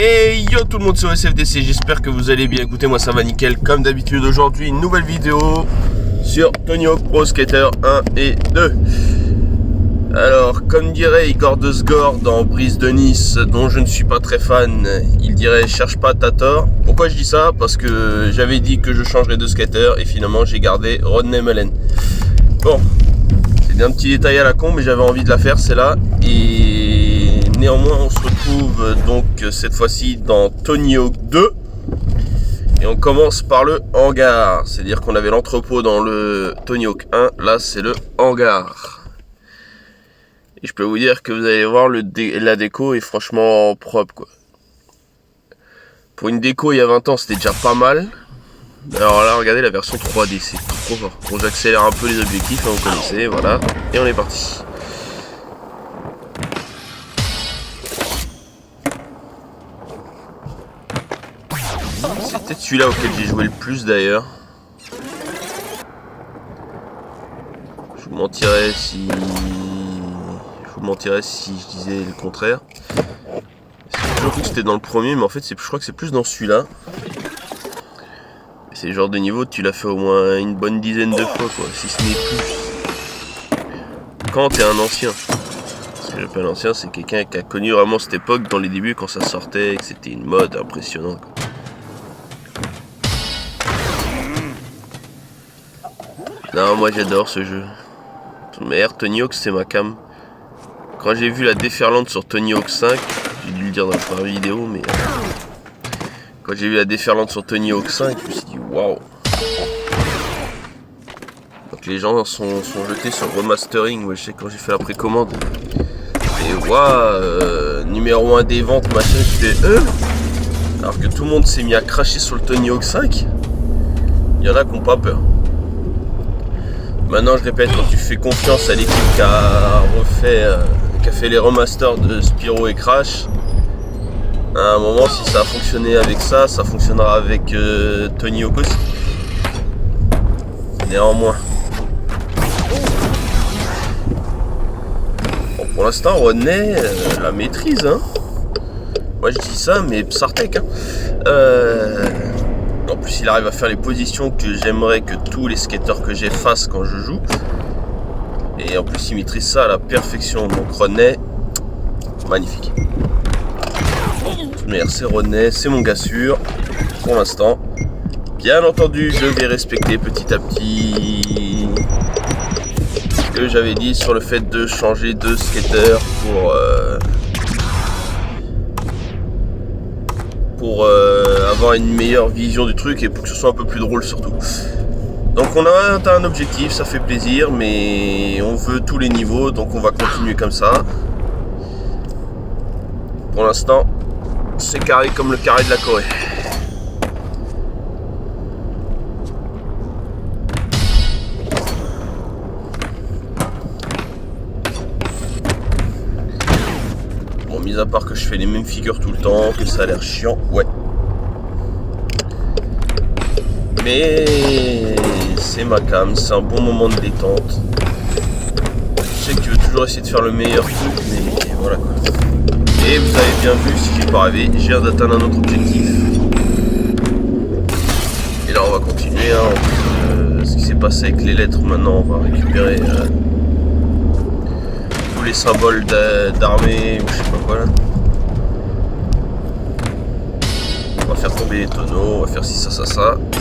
Et yo tout le monde sur SFDC, j'espère que vous allez bien. Écoutez, moi ça va nickel. Comme d'habitude, aujourd'hui une nouvelle vidéo sur Tony Hawk Pro Skater 1 et 2. Alors, comme dirait Igor de Sgor dans Brise de Nice, dont je ne suis pas très fan, il dirait cherche pas t'as tort. Pourquoi je dis ça? Parce que j'avais dit que je changerais de skater et finalement j'ai gardé Rodney Mullen. Bon, c'est un petit détail à la con, mais j'avais envie de la faire, c'est là. Et néanmoins, on se retrouve donc cette fois-ci dans Tony Hawk 2. Et on commence par le hangar. C'est-à-dire qu'on avait l'entrepôt dans le Tony Hawk 1. Là, c'est le hangar. Et je peux vous dire que vous allez voir, la déco est franchement propre, quoi. Pour une déco il y a 20 ans, c'était déjà pas mal. Alors là, regardez la version 3D, c'est trop fort. Bon, j'accélère un peu les objectifs, hein, vous connaissez, voilà. Et on est parti. C'est peut-être celui-là auquel j'ai joué le plus d'ailleurs. Je vous mentirais si je disais le contraire. J'ai toujours cru que c'était dans le premier, mais en fait je crois que c'est plus dans celui-là. C'est le genre de niveau, tu l'as fait au moins une bonne dizaine de fois, quoi, si ce n'est plus. Quand t'es un ancien. Ce que j'appelle ancien, c'est quelqu'un qui a connu vraiment cette époque dans les débuts quand ça sortait, et que c'était une mode impressionnante, quoi. Non, moi j'adore ce jeu. Mais Tony Hawk, c'est ma cam. Quand j'ai vu la déferlante sur Tony Hawk 5, j'ai dû le dire dans la première vidéo, mais quand j'ai vu la déferlante sur Tony Hawk 5, je me suis dit waouh. Donc les gens sont jetés sur remastering, ouais, je sais quand j'ai fait la précommande. Et waouh, numéro 1 des ventes, machin, je fais alors que tout le monde s'est mis à cracher sur le Tony Hawk 5, il y en a qui n'ont pas peur. Maintenant je répète, quand tu fais confiance à l'équipe qui a fait les remasters de Spyro et Crash, à un moment si ça a fonctionné avec ça fonctionnera avec Tony Hawk aussi. Néanmoins. Bon, pour l'instant Rodney la maîtrise, hein. Moi je dis ça mais Psartek, hein. En plus il arrive à faire les positions que j'aimerais que tous les skateurs que j'ai fassent quand je joue. Et en plus il maîtrise ça à la perfection. Donc Rodney, magnifique. Merci Rodney, c'est mon gars sûr pour l'instant. Bien entendu je vais respecter petit à petit ce que j'avais dit sur le fait de changer de skater pour avoir une meilleure vision du truc et pour que ce soit un peu plus drôle surtout. Donc on a atteint un objectif, ça fait plaisir, mais on veut tous les niveaux, donc on va continuer comme ça. Pour l'instant, c'est carré comme le carré de la Corée. Bon, mis à part que je fais les mêmes figures tout le temps, que ça a l'air chiant, ouais. Mais c'est ma cam, c'est un bon moment de détente. Je sais que tu veux toujours essayer de faire le meilleur truc, mais voilà quoi. Et vous avez bien vu, si j'ai pas rêvé, j'ai hâte d'atteindre un autre objectif. Et là on va continuer, hein. Ce qui s'est passé avec les lettres, maintenant on va récupérer tous les symboles d'armée ou je sais pas quoi là. On va faire tomber les tonneaux, on va faire ci, ça.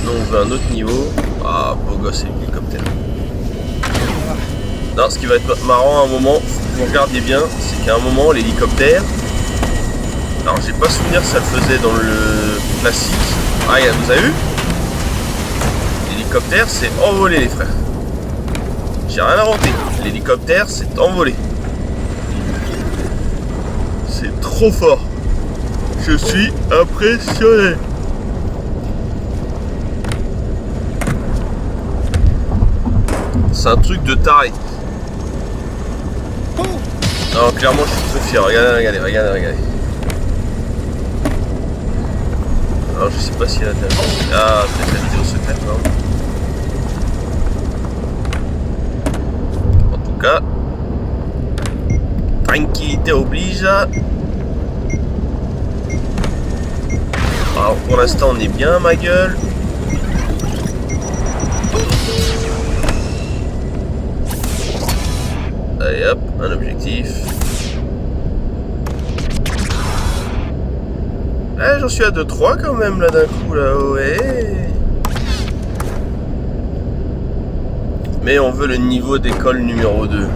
Nous on veut un autre niveau. Ah, beau gosse, c'est l'hélicoptère. Non, ce qui va être marrant à un moment, faut que vous regardiez bien, c'est qu'à un moment, l'hélicoptère. Alors, j'ai pas souvenir que ça le faisait dans le classique. Ah, vous avez vu? L'hélicoptère s'est envolé, les frères. J'ai rien inventé. L'hélicoptère s'est envolé. C'est trop fort. Je suis impressionné. C'est un truc de taré. Non, clairement, je suis très fier. Regardez. Alors, je sais pas si elle a terminé. Ah, peut-être la vidéo secrète, non? En tout cas, tranquillité oblige. Alors pour l'instant on est bien, ma gueule. Allez hop, un objectif. Ah, j'en suis à 2-3 quand même là d'un coup là, ouais. Mais on veut le niveau d'école numéro 2.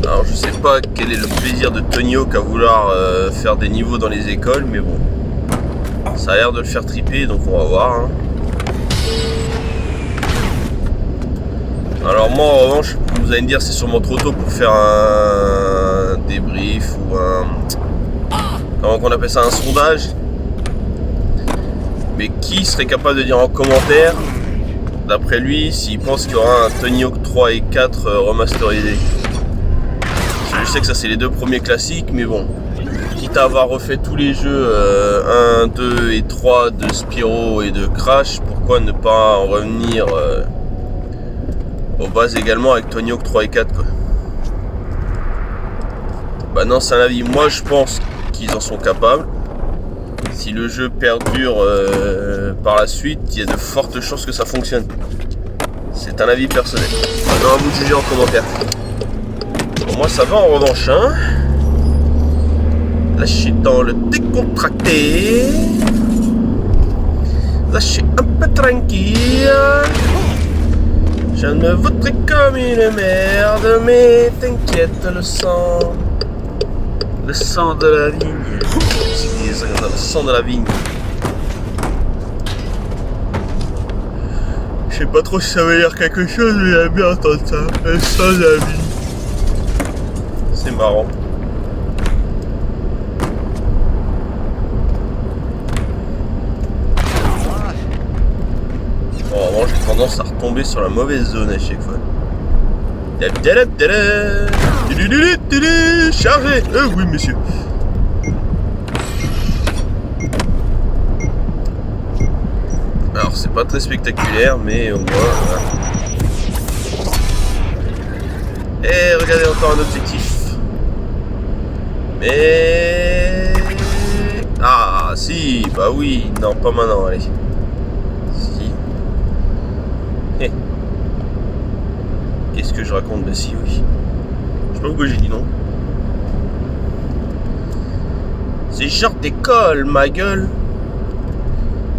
Alors je sais pas quel est le plaisir de Tony Hawk à vouloir faire des niveaux dans les écoles, mais bon. Ça a l'air de le faire triper, donc on va voir. Hein. Alors moi en revanche, vous allez me dire c'est sûrement trop tôt pour faire un débrief ou un... Comment qu'on appelle ça, un sondage. Mais qui serait capable de dire en commentaire, d'après lui, s'il pense qu'il y aura un Tony Hawk 3 et 4 remasterisé. Je sais que ça c'est les deux premiers classiques, mais bon. Quitte à avoir refait tous les jeux 1, 2 et 3 de Spyro et de Crash, pourquoi ne pas en revenir aux bases également avec Tony Hawk 3 et 4 quoi. Bah non, c'est un avis. Moi je pense qu'ils en sont capables. Si le jeu perdure par la suite, il y a de fortes chances que ça fonctionne. C'est un avis personnel. Maintenant à vous de juger en commentaire. Pour moi ça va en revanche hein. Là je suis dans le décontracté. Là je suis un peu tranquille. Je me voudrais comme une merde, mais t'inquiète, le sang de la vigne. Le sang de la vigne. Je sais pas trop si ça veut dire quelque chose, mais j'aime bien entendre ça. Le sang de la vigne. C'est marrant. Bon, j'ai tendance à retomber sur la mauvaise zone à chaque fois. Chargé. Oui monsieur. Alors c'est pas très spectaculaire, mais au moins voilà. Et regardez encore un objectif. Mais... Ah si, bah oui, non pas maintenant, allez. Qu'est-ce que je raconte? Bah si, oui. Je sais pas pourquoi j'ai dit non. C'est genre d'école, ma gueule.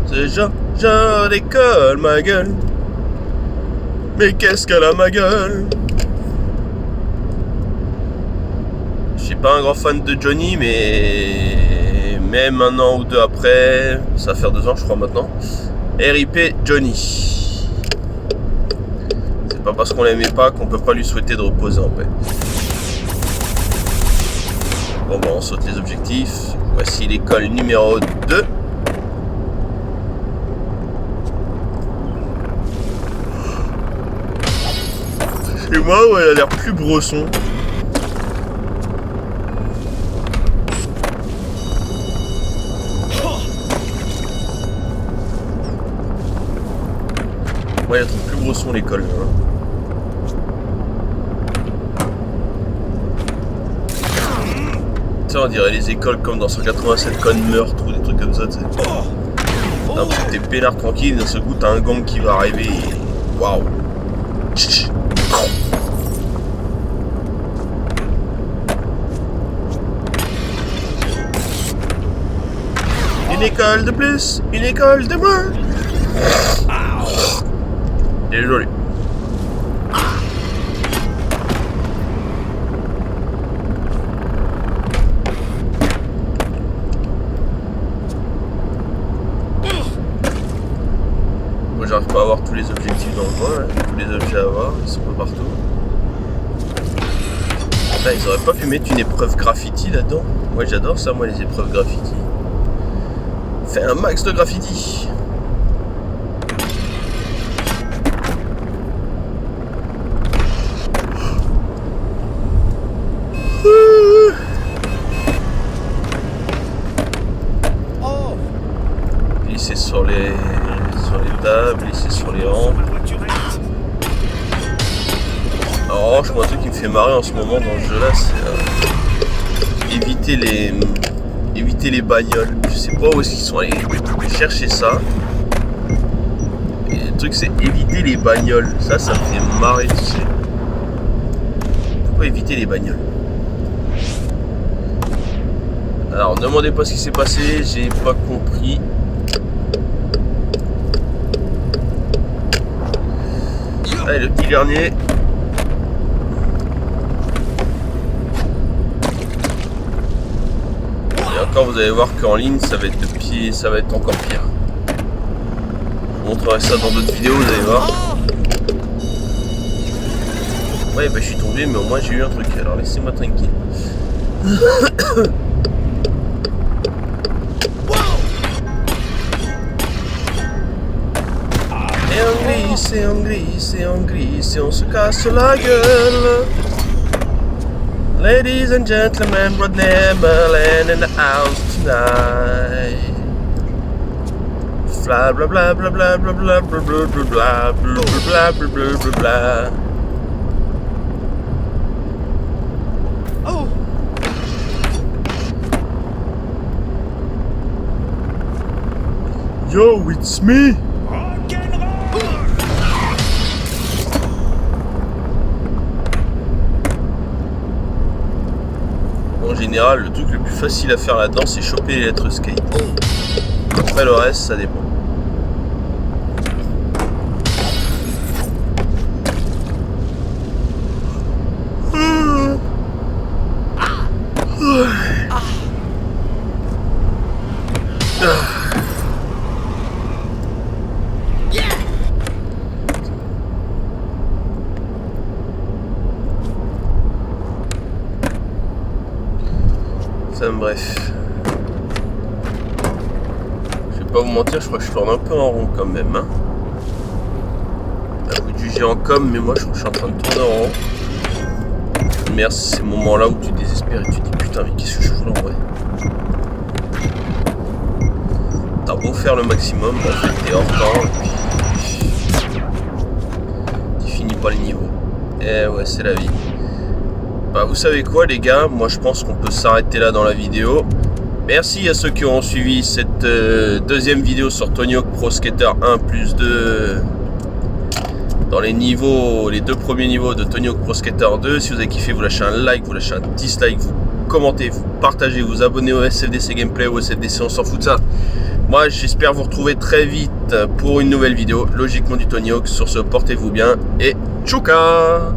C'est genre d'école, ma gueule. Mais qu'est-ce qu'elle a, ma gueule? Je suis pas un grand fan de Johnny, mais même un an ou deux après, ça va faire 2 ans, je crois maintenant. RIP Johnny. Pas parce qu'on l'aimait pas qu'on peut pas lui souhaiter de reposer en paix. Bon bah on saute les objectifs. Voici l'école numéro 2. Et moi où elle a l'air plus brosson. Moi elle est plus brosson l'école. Hein. On dirait les écoles comme dans 187 Con Meurtre ou des trucs comme ça, tu sais. Non, parce que t'es peinard tranquille, d'un seul coup t'as un gang qui va arriver et... Waouh. Une école de plus, une école de moins. Il est joli. J'arrive pas à avoir tous les objectifs dans le coin, hein. Tous les objets à avoir, ils sont pas partout. Là, ils auraient pas pu mettre une épreuve graffiti là-dedans. Moi j'adore ça, moi les épreuves graffiti. Fais un max de graffiti. Glisser sur les tables, glisser sur les rampes. Alors, moi, un truc qui me fait marrer en ce moment dans ce jeu là, c'est éviter éviter les bagnoles. Je sais pas où est-ce qu'ils sont allés chercher ça. Et le truc c'est éviter les bagnoles. Ça me fait marrer, tu sais. Pourquoi éviter les bagnoles? Alors, ne demandez pas ce qui s'est passé, j'ai pas compris. Allez, le petit dernier. Et encore, vous allez voir qu'en ligne, ça va être de pied, ça va être encore pire. Je vous montrerai ça dans d'autres vidéos, vous allez voir. Ouais, bah je suis tombé, mais au moins j'ai eu un truc. Alors, laissez-moi tranquille. C'est en gris, on se casse la gueule. Ladies and gentlemen, Rodney Merlin in the house tonight. Blah blah blah blah blah blah blah blah blah blah blah blah blah blah. Oh. Yo, it's me. En général, le truc le plus facile à faire là-dedans, c'est choper les lettres skate. Après le reste, ça dépend. Bref, je vais pas vous mentir, je crois que je tourne un peu en rond quand même, hein. À vous de juger en com, mais moi je crois que je suis en train de tourner en rond. Merde, c'est ces moments là où tu désespères et tu te dis putain, mais qu'est-ce que je joue là en vrai. T'as beau faire le maximum, en fait t'es hors temps et puis tu finis pas le niveau. Eh ouais, c'est la vie. Bah, vous savez quoi les gars, moi je pense qu'on peut s'arrêter là dans la vidéo. Merci à ceux qui ont suivi cette deuxième vidéo sur Tony Hawk Pro Skater 1 plus 2 dans les niveaux, les deux premiers niveaux de Tony Hawk Pro Skater 2. Si vous avez kiffé, vous lâchez un like, vous lâchez un dislike, vous commentez, vous partagez, vous abonnez au SFDC Gameplay ou au SFDC, on s'en fout de ça. Moi j'espère vous retrouver très vite pour une nouvelle vidéo, logiquement du Tony Hawk. Sur ce, portez-vous bien et tchouka.